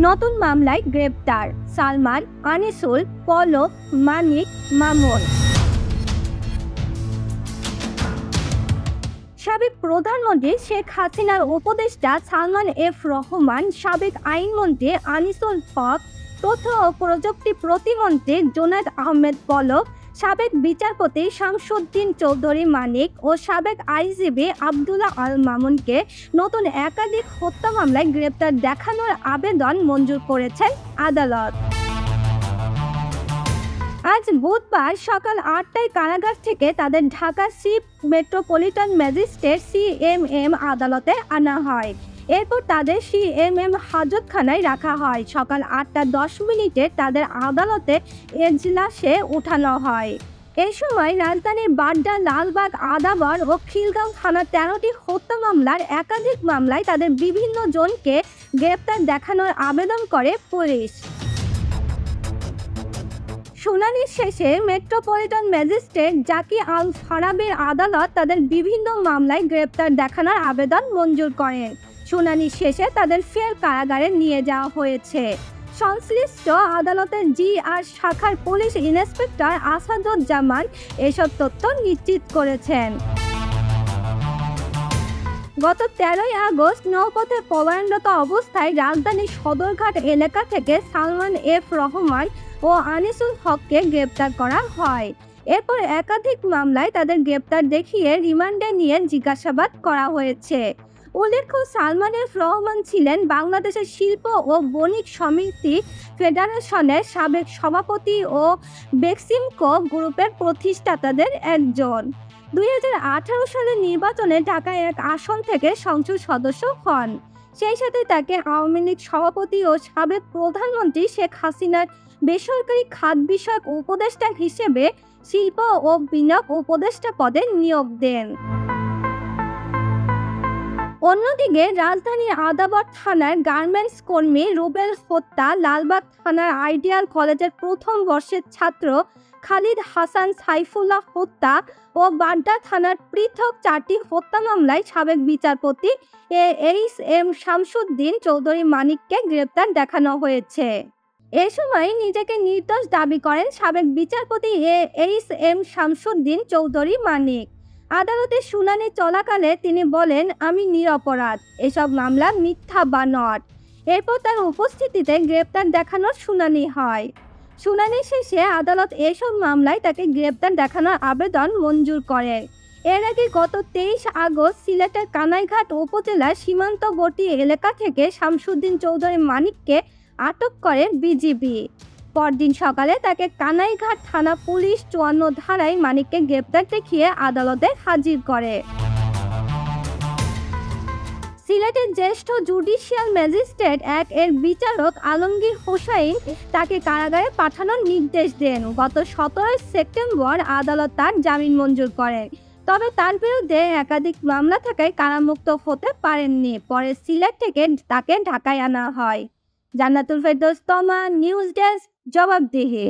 নতুন মামলায় গ্রেপ্তার সালমান, আনিসুল, পলক, মানিক, মামুন। সাবেক প্রধানমন্ত্রী শেখ হাসিনার উপদেষ্টা সালমান এফ রহমান, সাবেক আইনমন্ত্রী আনিসুল হক, তথ্য ও প্রযুক্তি প্রতিমন্ত্রী জুনায়েদ আহমেদ পলক, সাবেক বিচারপতি শামসুদ্দিন চৌধুরী মানিক ও সাবেক আইজিপি আবদুল্লাহ আল মামুনকে নতুন একাধিক হত্যা মামলায় গ্রেপ্তার দেখানোর আবেদন মঞ্জুর করেছেন আদালত। আজ বুধবার সকাল ৮টায় কারাগার থেকে তাদের Dhaka chief metropolitan magistrate CMM আদালতে আনা হয়। এরপর তাদের সিএমএম হাজতখানায় রাখা হয়। সকাল ৮টা ১০ তাদের আদালতে এজলাসে উঠানো হয়। এ সময় রাজধানীর বাড্ডা, লালবাগ, আদাবর ও খিলগাঁও থানার ১৩টি হত্যা মামলার একাধিক মামলায় তাদের বিভিন্ন জনকে গ্রেপ্তার দেখানোর আবেদন করে পুলিশ। শুনানি শেষে মেট্রোপলিটন ম্যাজিস্ট্রেট জাকি আল ফারাবির আদালত তাদের বিভিন্ন মামলায় গ্রেপ্তার দেখানোর আবেদন মঞ্জুর করেন। শুনানি শেষে তাদের ফের কারাগারে নিয়ে যাওয়া হয়েছে। সংশ্লিষ্ট আদালতের জিআর শাখার পুলিশ ইন্সপেক্টর আসাদুজ্জামান এসব তথ্য নিশ্চিত করেছেন। গত ১৩ই আগস্ট নৌপথে পলায়নরত অবস্থায় রাজধানীর সদরঘাট এলাকা থেকে সালমান এফ রহমান ও আনিসুল হককে গ্রেপ্তার করা হয়। এরপর একাধিক মামলায় তাদের গ্রেপ্তার দেখিয়ে রিমান্ডে নিয়ে জিজ্ঞাসাবাদ করা হয়েছে। উল্লেখ্য, সালমান এফ রহমান ছিলেন বাংলাদেশের শিল্প ও বণিক সমিতি ফেডারেশনের সাবেক সভাপতি ও বেক্সিমকো গ্রুপের প্রতিষ্ঠাতাদের একজন। ২০১৮ সালের নির্বাচনে ঢাকায় এক আসন থেকে সংসদ সদস্য হন। সেই সাথে তাকে আওয়ামী লীগ সভাপতি ও সাবেক প্রধানমন্ত্রী শেখ হাসিনার বেসরকারি খাত বিষয়ক উপদেষ্টা হিসেবে শিল্প ও বিনিয়োগ উপদেষ্টা পদে নিয়োগ দেন। অন্যদিকে রাজধানীর আদাবর থানার গার্মেন্টস কর্মী রুবেল হত্যা, লালবাগ থানার আইডিয়াল কলেজের প্রথম বর্ষের ছাত্র খালিদ হাসান সাইফুল্লাহ হত্যা ও বাড্ডা থানার পৃথক ৪টি হত্যা মামলায় সাবেক বিচারপতি এইচ.এম. শামসুদ্দিন চৌধুরী মানিককে গ্রেপ্তার দেখানো হয়েছে। এ সময় নিজেকে নির্দোষ দাবি করেন সাবেক বিচারপতি এইচ.এম. শামসুদ্দিন চৌধুরী মানিক। আদালতের শুনানি চলাকালে তিনি বলেন, আমি নিরপরাধ, এসব মামলা মিথ্যা বা নট। এরপর তার উপস্থিতিতে গ্রেপ্তার দেখানোর শুনানি হয়। শুনানি শেষে আদালত এসব মামলায় তাকে গ্রেপ্তার দেখানোর আবেদন মঞ্জুর করে। এর আগে গত ২৩ আগস্ট সিলেটের কানাইঘাট উপজেলার সীমান্তবর্তী এলাকা থেকে শামসুদ্দিন চৌধুরী মানিককে আটক করে বিজিবি। পরদিন সকালে তাকে কানাইঘাট থানা পুলিশ ৫৪ ধারায় মানিককে গ্রেপ্তার দেখিয়ে আদালতে হাজির করে। সিলেটের জ্যেষ্ঠ জুডিশিয়াল ম্যাজিস্ট্রেট ১ এর বিচারক আলমগীর হোসাইন তাকে কারাগারে পাঠানোর নির্দেশ দেন। গত ১৭ সেপ্টেম্বর আদালত তার জামিন মঞ্জুর করে। তবে তার বিরুদ্ধে একাধিক মামলা থাকায় কারামুক্ত হতে পারেননি। পরে সিলেট থেকে তাকে ঢাকায় আনা হয়। জান্নাতুল ফেরদৌস তমা, নিউজ ডেস্ক, জবাবদিহি।